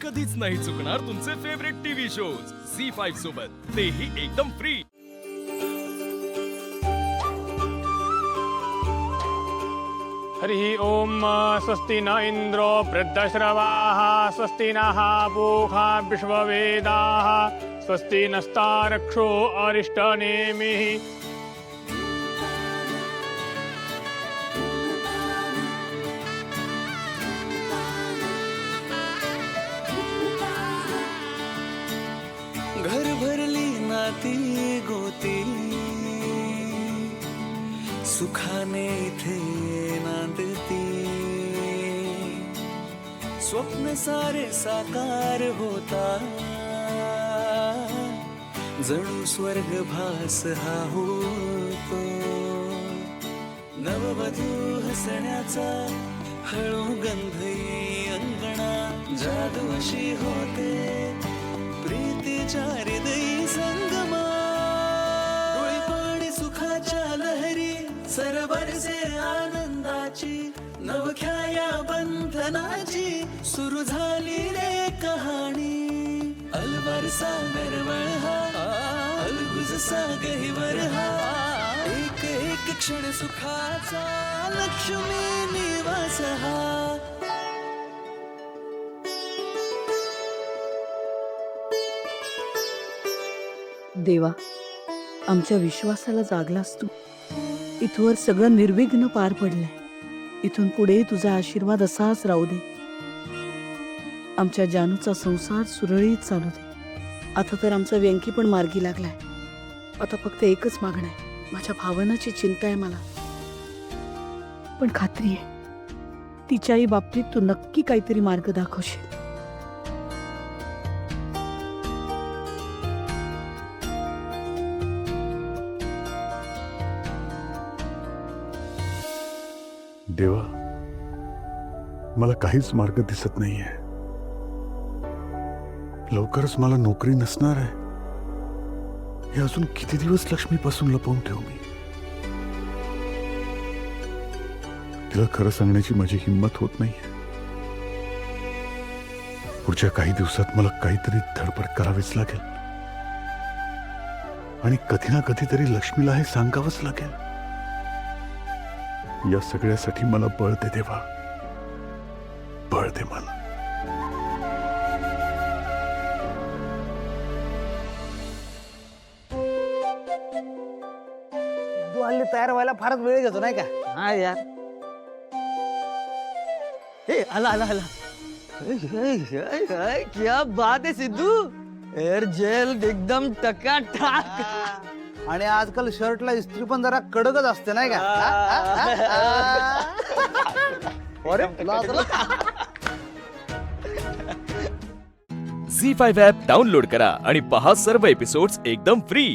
कधीच नाही चुकणार तुमचे फेवरेट टीव्ही शोज झी5 सोबत, तेही एकदम फ्री। हरि ओम स्वस्ति न इंद्रो वृद्धश्रवाः स्वस्ति नः पूषा विश्ववेदाः स्वस्ति नस्तारक्षो अरिष्टनेमिः। घर भरली नाती गोती सुखाने इथे नांदती, स्वप्न सारे साकार होता जणू स्वर्ग भास हा होतो। नववधू हसण्याचा हळू गंधई अंगणा, जादू अशी होते प्रीतीच्या हृदयी संगमा। डोळी पाणी सुखाच्या लहरी सरबरसे आनंदाची, नवख्या या बंधनाची सुरू झाली रे कहाणी। अलवारसा नरवळ हा, अलगुज सा गहिवर हा, एक एक क्षण सुखाचा लक्ष्मी निवास हा। देवा, आमच्या विश्वासाला जागलास तू। इथवर सगळं निर्विघ्न पार पडलंय। इथून पुढे तुझा आशीर्वाद असाच राहू दे। आमच्या जानूचा संसार सुरळीत चालू दे। आता तर आमचा व्यंकी पण मार्गी लागलाय। आता फक्त एकच मागणं आहे, माझ्या भावनाची चिंता आहे मला, पण खात्री आहे तिच्याही बाबतीत तू नक्की काहीतरी मार्ग दाखवशील। देवा, मला काहीच मार्ग दिसत नाहीये। लवकरच मला नोकरी नसणार आहे। हे अजून किती दिवस लक्ष्मीपासून लपवून ठेवू मी? तिला खरं सांगण्याची माझी हिंमत होत नाहीये। पुढच्या काही दिवसात मला काहीतरी धडपड करावीच लागेल आणि कधी ना कधीतरी लक्ष्मीला हे सांगावंच लागेल। या सगळ्यासाठी मला बळ दे देवा, बळ दे मला। तू हल्ली तयार व्हायला फारच वेळ घेतो नाही का? हा यार, हे आला आला आला। क्या बात है सिद्धू, एअर जेल एकदम टकाटक। आणि आजकाल शर्टला इस्त्री पण जरा कडकच असते नाही का? अरे झी5 ॲप डाउनलोड करा आणि पहा सर्व एपिसोड्स एकदम फ्री।